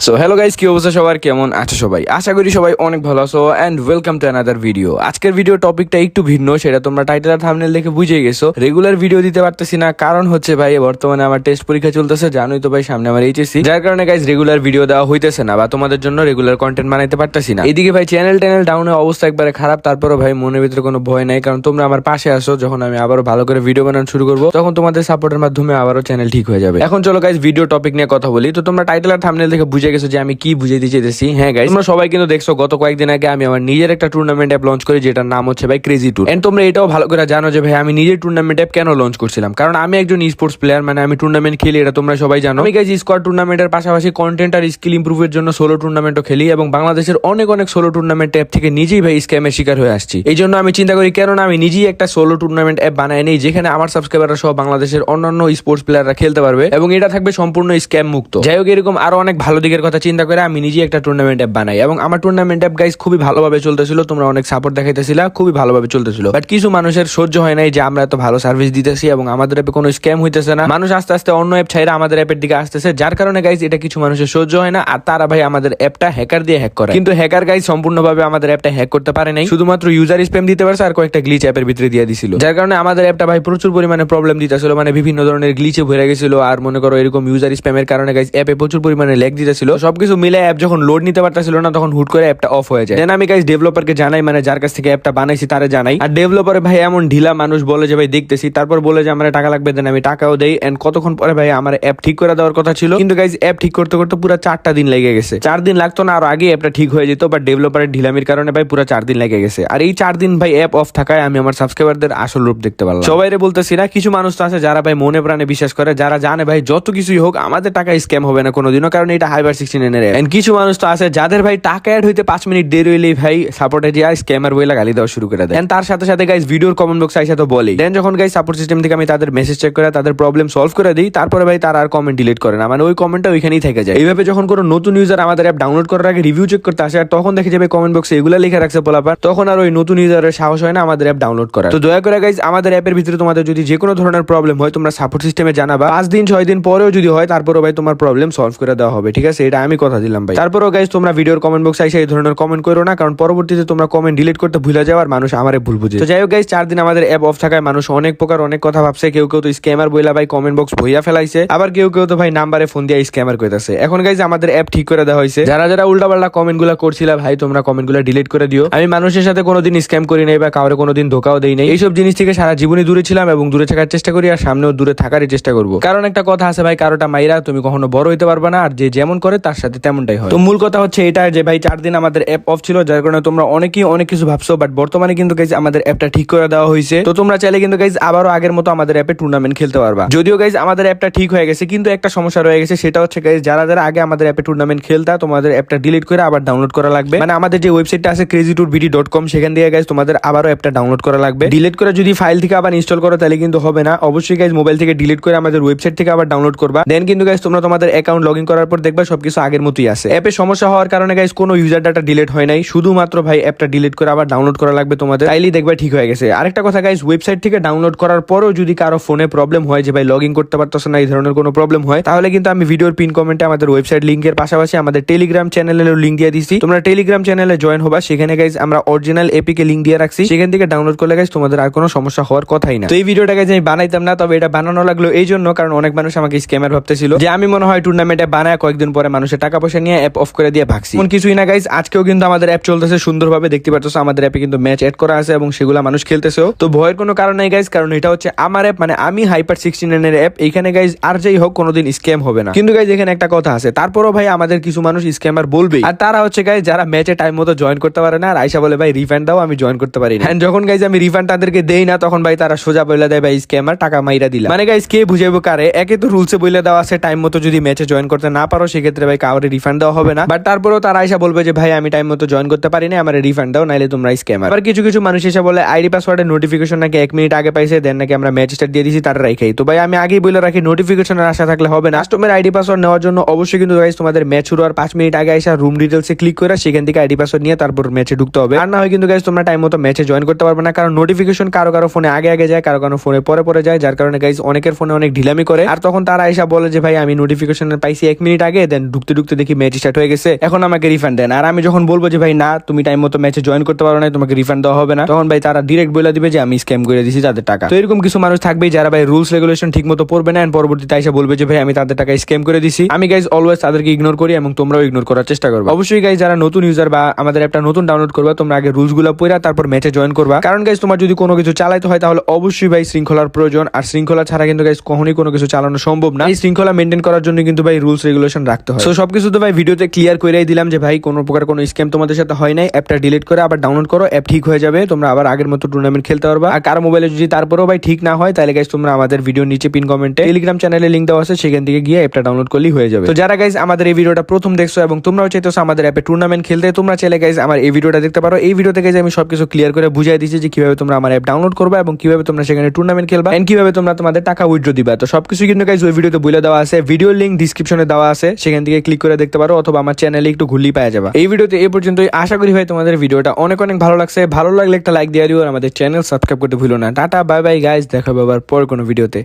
So hello guys, কি অবস্থা সবার, কেমন আছো সবাই? আশা করি সবাই অনেক ভালো আছো and welcome to another video. আজকের ভিডিও টপিকটা একটু ভিন্ন, সেটা তোমরা টাইটেল আর থাম্বনেল দেখে বুঝে গেছো। রেগুলার ভিডিও দিতে পারতেছি না, কারণ হচ্ছে ভাই বর্তমানে আমার টেস্ট পরীক্ষা চলতেছে, জানোই তো ভাই, সামনে আমার এইচএসসি, যার কারণে গাইস রেগুলার ভিডিও দেওয়া হইতেছে না বা তোমাদের জন্য রেগুলার কন্টেন্ট বানাইতে পারতেছি না। এদিকে ভাই চ্যানেল ডাউনের অবস্থা একবারে খারাপ, তারপরও ভাই মনের ভিতরে কোনো ভয় নাই, কারণ তোমরা আমার পাশে আসো। যখন আমি আবারও ভালো করে ভিডিও বানানো শুরু করবো, তখন তোমাদের সাপোর্টের মাধ্যমে আবারও চ্যানেল ঠিক হয়ে যাবে। এখন চলো গাইস ভিডিও টপিক নিয়ে কথা বলি। তো তোমরা টাইটেল আর থাম্বনেল দেখে বুঝে গেছো যে আমি কি বুঝাইতে চাইতেছি। হ্যাঁ গাইস, তোমরা সবাই কিন্তু দেখছো গত কয়েকদিন আগে আমি আমার নিজের একটা টুর্নামেন্ট অ্যাপ লঞ্চ করি, যেটার নাম হচ্ছে ভাই ক্রেজি ট্যুর। এন্ড তোমরা এটাও ভালো করে জানো যে ভাই আমি নিজের টুর্নামেন্ট অ্যাপ কেন লঞ্চ করছিলাম, কারণ আমি একজন স্পোর্টস প্লেয়ার, মানে আমি টুর্নামেন্ট খেলি, এটা তোমরা সবাই জানো। আমি গাইস স্কোয়াড টুর্নামেন্টের পাশাপাশি কন্টেন্ট আর স্কিল ইমপ্রুভের জন্য সোলো টুর্নামেন্টও খেলি, এবং বাংলাদেশের অনেক অনেক সোলো টুর্নামেন্ট অ্যাপ থেকে নিজেই ভাই স্ক্যামের শিকার হয়ে আসছি। এই জন্য আমি চিন্তা করি কেন না আমি নিজেই একটা সোলো টুর্নামেন্ট অ্যাপ বানাই নেই, যেখানে আমার সাবস্ক্রাইবাররা সহ বাংলাদেশের অন্যান্য স্পোর্টস প্লেয়াররা খেলতে পারবে, এবং এটা থাকবে সম্পূর্ণ স্ক্যাম মুক্ত। যাই হোক, এরকম আরো অনেক ভালো দিকের কথা চিন্তা করে আমি নিজেই একটা টুর্নামেন্ট অ্যাপ বানাই, এবং আমার টুর্নামেন্ট অ্যাপ গাইস খুবই ভালোভাবে চলতেছিল। তোমরা অনেক সাপোর্ট দেখাইতেছিল, খুবই ভালোভাবে চলতেছিল। বাট কিছু মানুষের সহ্য হয় নাই যে আমরা এত ভালো সার্ভিস দিতেছি এবং আমাদের অ্যাপে কোনো স্ক্যাম হইতেছে না। মানুষ আস্তে আস্তে অন্য অ্যাপ ছাইরা আমাদের অ্যাপের দিকে আসতেছে, যার কারণে গাইস এটা কিছু মানুষের সহ্য হয় না, আর তারা ভাই আমাদের অ্যাপটা হ্যাকার দিয়ে হ্যাক করে। কিন্তু হ্যাকার গাইস সম্পূর্ণভাবে আমাদের অ্যাপটা হ্যাক করতে পারে নাই, শুধুমাত্র ইউজার স্প্যাম দিতে পারছে আর কয়েকটা গ্লিচ অ্যাপের ভিতরে দিয়ে দিছিল, যার কারণে আমাদের অ্যাপটা ভাই প্রচুর পরিমাণে প্রবলেম দিতেছিল, মানে বিভিন্ন ধরনের গ্লিচে ভরে গেছিল। আর মনে করো এরকম ইউজার স্প্যামের কারণে গাইস অ্যাপে প্রচুর পরিমাণে ল্যাগ দিতেছিল। সবকিছু মিলে অ্যাপ যখন লোড নিতে পারতেছিল না, তখন হুট করে অ্যাপটা অফ হয়ে যায়। দেন আমি গাইস ডেভেলপারকে জানাই, মানে যার কাছ থেকে অ্যাপটা বানাইছি তারে জানাই। আর ডেভেলপার ভাই এমন ঢিলা মানুষ, বলে যে ভাই দেখতেছি, তারপর বলে যে আমার টাকা লাগবে। দেন আমি টাকাও দেই, এন্ড কতক্ষণ পরে ভাই আমার অ্যাপ ঠিক করে দেওয়ার কথা ছিল, কিন্তু গাইস অ্যাপ ঠিক করতে করতে পুরো 4টা দিন লেগে গেছে। 4 দিন লাগতো না, আর আগে অ্যাপটা ঠিক হয়ে যেত, বাট ডেভেলপারের ঢিলামির কারণে ভাই পুরো 4 দিন লেগে গেছে। আর এই 4 দিন ভাই অ্যাপ অফ থাকায় আমি আমার সাবস্ক্রাইবারদের আসল রূপ দেখতে পারলাম। সবাইরে বলতেছি না, কিছু মানুষ তো আছে যারা ভাই মনে প্রাণে বিশ্বাস করে, যারা জানে ভাই যত কিছুই হোক আমাদের টাকা স্ক্যাম হবে না কোনোদিনও, কারণ এটা হাইবার 16 এর অ্যাপ। কিছু মানুষ তো আছে যাদের ভাই টাকা অ্যাড হইতে 5 মিনিট দেরি হইলেই ভাই সাপোর্টে যা স্ক্যামার বইলা গালি দেওয়া শুরু করে দেয়। তার সাথে সাথে গাইস ভিডিওর কমেন্ট বক্সে আইসা তো বলেই দেন, যখন গাইস সাপোর্ট সিস্টেম থেকে আমি তাদের মেসেজ চেক করে তাদের প্রবলেম সলভ করে দিই, তারপরে ভাই তারা আর কমেন্ট ডিলিট করে না, মানে ওই কমেন্টটা ওইখানেই থেকে যায়। এইভাবে যখন কোনো নতুন ইউজার আমাদের অ্যাপ ডাউনলোড করার আগে রিভিউ চেক করতে আসে, আর তখন দেখে যাবে কমেন্ট বক্সে এগুলা লেখা রাখছে পোলাপার, তখন আর ওই নতুন ইউজারের সাহস হয় না আমাদের অ্যাপ ডাউনলোড করার। তো দয়া করে গাইস আমাদের অ্যাপের ভিতরে তোমাদের যদি যে কোনো ধরনের প্রবলেম হয়, তোমরা সাপোর্ট সিস্টেমে জানাবা। 5 দিন 6 দিন পরেও যদি হয়, তারপরেও ভাই তোমার প্রবলেম সলভ করে দেওয়া হবে, ঠিক আছে? এটা আমি কথা দিলাম ভাই। তারপরেও গাইস তোমরা ভিডিওর কমেন্ট বক্সে এসে এই ধরনের কমেন্ট করো না, কারণ পরবর্তীতে তোমরা কমেন্ট ডিলিট করতে ভুলে যাও আর মানুষ আমারে ভুল বুঝে। তো যাই হোক গাইস, 4 দিন আমাদের অ্যাপ অফ থাকায় মানুষ অনেক প্রকার অনেক কথা ভাবছে। কেউ কেউ তো স্ক্যামার বইলা ভাই কমেন্ট বক্স ভইয়া ফেলাইছে, আবার কেউ কেউ তো ভাই নাম্বারে ফোন দিয়ে স্ক্যামার কইতাছে। এখন গাইস আমাদের অ্যাপ ঠিক করে দেওয়া হয়েছে। যারা যারা উল্টাপাল্টা কমেন্ট গুলা করছিল ভাই, তোমরা কমেন্ট গুলা ডিলিট করে দিও। আমি মানুষের সাথে কোনোদিন স্ক্যাম করি নাই বা কাউরে কোনোদিন ধোকাও দেই নাই। এইসব জিনিস থেকে সারা জীবনই দূরে ছিলাম এবং দূরে থাকার চেষ্টা করি, আর সামনেও দূরে থাকারই চেষ্টা করবো। কারণ একটা কথা আছে ভাই, কারোটা মাইরা তুমি কখনো বড় হইতে পারবে না, আর যে যেমন করে তার সাথে তেমনটাই হয়। তো মূল কথা হচ্ছে এটা যে ভাই 4 দিন আমাদের অ্যাপ অফ ছিল, যার কারণে তোমরা অনেকেই অনেক কিছু ভাবছো, বাট বর্তমানে কিন্তু গাইজ আমাদের অ্যাপটা ঠিক করে দেওয়া হয়েছে। তো তোমরা চাইলে কিন্তু গাইজ আবারও আগের মতো আমাদের অ্যাপে টুর্নামেন্ট খেলতে পারবা। যদিও গাইজ আমাদের অ্যাপটা ঠিক হয়ে গেছে, কিন্তু একটা সমস্যা রয়ে গেছে, সেটা হচ্ছে গাইজ যারা যারা আগে আমাদের অ্যাপে টুর্নামেন্ট খেলতা, তোমাদের অ্যাপটা ডিলিট করে আবার ডাউনলোড করা লাগবে। মানে আমাদের যে ওয়েবসাইটটা আছে crazytourvd.com, সেখান দিয়ে গাইজ তোমাদের আবারও অ্যাপটা ডাউনলোড করা লাগবে। ডিলিট করে যদি ফাইল থেকে আবার ইনস্টল করো তাহলে কিন্তু হবে না। অবশ্যই গাইজ মোবাইল থেকে ডিলিট করে আমাদের ওয়েবসাইট থেকে আবার ডাউনলোড করবা। দেন কিন্তু গাইজ তোমরা তোমাদের অ্যাকাউন্ট লগইন করার পর দেখবা সবকিছু আগের মতোই আছে। অ্যাপে সমস্যা হওয়ার কারণে গাইজ কোনো ইউজার ডাটা ডিলিট হয় নাই, শুধুমাত্র ভাই অ্যাপটা ডিলিট করে আবার ডাউনলোড করা লাগবে তোমাদের, তাইলেই দেখবা ঠিক হয়ে গেছে। আরেকটা কথা গাইজ, ওয়েবসাইট থেকে ডাউনলোড করার পরেও যদি কারো ফোনে প্রবলেম হয় যে ভাই লগইন করতে পারতেছ না, এই ধরনের কোনো প্রবলেম হয়, তাহলে কিন্তু আমি ভিডিওর পিন কমেন্টে আমাদের ওয়েবসাইট লিংকের পাশাপাশি আমাদের টেলিগ্রাম চ্যানেলের লিংক দিয়ে দিছি। তোমরা টেলিগ্রাম চ্যানেলে জয়েন হবা, সেখানে গাইজ আমরা অরিজিনাল এপিকে লিংক দিয়ে রাখছি, সেখান থেকে ডাউনলোড করলে গাইজ তোমাদের আর কোনো সমস্যা হওয়ার কথাই না। তো এই ভিডিওটা গাইজ আমি বানাইতাম না, তবে এটা বানানো লাগলো এই জন্য কারণ অনেক মানুষ আমাকে স্ক্যামার ভাবতেছিল, যে আমি মনে হয় টুর্নামেন্টে বানায় কয়েকদিন পরে মানুষের টাকা পয়সা নিয়ে অ্যাপ অফ করে দিয়ে ভাগছি। এমন কিছুই না গাইজ, আজকেও কিন্তু আমাদের অ্যাপ চলতেছে সুন্দরভাবে, দেখতে পাচ্ছ আমাদের অ্যাপে কিন্তু ম্যাচ অ্যাড করা আছে এবং সেগুলো মানুষ খেলতেছেও। তো ভয়ের কোনো কারণ নাই গাইজ, কারণ এটা হচ্ছে আমার অ্যাপ, মানে আমি হাইপার 16 এর অ্যাপ। এইখানে গাইজ আর যাই হোক কোনোদিন স্ক্যাম হবে না। কিন্তু গাইজ এখানে একটা কথা আছে, তারপরও ভাই আমাদের কিছু মানুষ স্ক্যামার বলবেই, আর তারা হচ্ছে গাইজ যারা ম্যাচে টাইম মতো জয়েন করতে পারে না, আর আইসা বলে ভাই রিফান্ড দাও, আমি জয়েন করতে পারি না। যখন গাইজ আমি রিফান্ড তাদেরকে দেই না, তখন ভাই তারা সোজা বলে দেয় ভাই স্ক্যামার, টাকা মাইরা দিলা। মানে গাইজ কে বুঝাইবো কারে? একে তো রুলসে বলে দেওয়া আছে টাইম মতো যদি ম্যাচে জয়েন করতে না পারো, সেক্ষেত্রে ভাই কাউরে রিফান্ড দেওয়া হবে না। বাট তারপরেও তারা আইসা বলবে যে ভাই আমি টাইম মতো জয়েন করতে পারি না, আমার রিফান্ড দাও, নাইলে তোমরা স্ক্যামার। আবার কিছু কিছু মানুষ এসে বলে আইডি পাসওয়ার্ডের নোটিফিকেশন নাকি 1 মিনিট আগে পাইছে, দেন নাকি আমরা ম্যাচ স্টার্ট দিয়ে দিছি, তারা রাখাই। তো ভাই আমি আগেই বলে রাখি, নোটিফিকেশনের আশা থাকলে হবে না। কাস্টমার আইডি পাসওয়ার্ড নেওয়ার জন্য অবশ্যই কিন্তু গাইস তোমাদের ম্যাচ শুরু হওয়ার 5 মিনিট আগে এসে রুম ডিটেইলসে ক্লিক করে সেখান থেকে আইডি পাসওয়ার্ড নিয়ে তারপর ম্যাচে ঢুকতে হবে। আর না হয় কিন্তু গাইস তোমরা টাইম মতো ম্যাচে জয়েন করতে পারবে না, কারণ নোটিফিকেশন কারো কারো ফোনে আগে আগে যায়, কারো কারো ফোনে পরে পরে যায়, যার কারণে গাইস অনেকের ফোনে অনেক ঢিলামি করে। আর তখন তারা এসে বলে যে ভাই আমি নোটিফিকেশন পাইছি 1 মিনিট আগে, দেন ঢুকতে ঢুকতে দেখি ম্যাচ স্টার্ট হয়ে গেছে, এখন আমাকে রিফান্ড দেন। আর আমি যখন বলবো যে ভাই না তুমি টাইম মতো ম্যাচে জয়েন করতে পারো না, তোমাকে রিফান্ড দেওয়া হবে না, তখন ভাই তারা ডিরেক্ট বলে দিবে যে আমি স্ক্যাম করে দিয়েছি তাদের টাকা। তো এরকম কিছু মানুষ থাকবেই যারা ভাই রুলস রেগুলেশন ঠিক মতো পড়বে না, পরবর্তীতে এসে বলবে যে ভাই আমি তাদের টাকা স্ক্যাম করে দিছি। আমি গাইজ অলওয়েজ তাদেরকে ইগনোর করি এবং তোমরাও ইগনোর করার চেষ্টা করবে। অবশ্যই গাইজ যারা নতুন ইউজার বা আমাদের অ্যাপটা নতুন ডাউনলোড করবে, তোমরা আগে রুলস গুলো পড়া তারপর ম্যাচে জয়েন করবা। কারণ গাইজ তোমার যদি কোনো কিছু চালাইতে হয় তাহলে অবশ্যই ভাই শৃঙ্খলার প্রয়োজন, আর শৃঙ্খলা ছাড়া কিন্তু গাইজ কখনোই কোনো কিছু চালানো সম্ভব না। এই শৃঙ্খলা মেনটেন করার জন্য কিন্তু ভাই রুলস রেগুলেশন রাখতে হয়। তো সবকিছু তো ভাই ভিডিওতে ক্লিয়ার করেই দিলাম যে ভাই কোনো প্রকার কোনো স্ক্যাম তোমাদের সাথে হয় নাই। অ্যাপটা ডিলিট করে আবার ডাউনলোড করো, অ্যাপ ঠিক হয়ে যাবে, তোমরা আবার আগের মতো টুর্নামেন্ট খেলতে পারবা। আর কারো মোবাইলে যদি তারপরেও ভাই ঠিক না হয় তাহলে গাইজ তোমরা আমাদের ভিডিও নিচে পিন কমেন্টে টেলিগ্রাম চ্যানেলে লিংক দেওয়া আছে, সেখান থেকে গিয়ে অ্যাপটা ডাউনলোড করলেই হয়ে যাবে। তো যারা গাইজ আমাদের এই ভিডিওটা প্রথম দেখছো এবং তোমরাও চাইতেছো আমাদের অ্যাপে টুর্নামেন্ট খেলতে, তোমরা চাইলে গাইজ আমার এই ভিডিওটা দেখতে পারো। এই ভিডিওতে গাইজ আমি সবকিছু ক্লিয়ার করে বুঝিয়ে দিয়েছি যে কিভাবে তোমরা আমার অ্যাপ ডাউনলোড করবা এবং কিভাবে তোমরা সেখানে টুর্নামেন্ট খেলবা এন্ড কিভাবে তোমরা তোমাদের টাকা উইথড্র দিবা। তো সবকিছু কিন্তু গাইজ ওই ভিডিওতে বলে দেওয়া আছে, ভিডিও লিংক ডিসক্রিপশনে দেওয়া আছে, সেখান থেকে ক্লিক করে দেখতে পারো, অথবা আমার চ্যানেলে একটু ঘুরলেই পাওয়া যাবে। এই ভিডিওতে এই পর্যন্তই, আশা করি ভাই তোমাদের ভিডিওটা অনেক অনেক ভালো লাগছে। ভালো লাগলে একটা লাইক দিয়ে দিও আর আমাদের চ্যানেল সাবস্ক্রাইব করতে ভুলো না। টাটা বাই বাই গাইজ, দেখা হবে আবার পরে কোনো ভিডিওতে।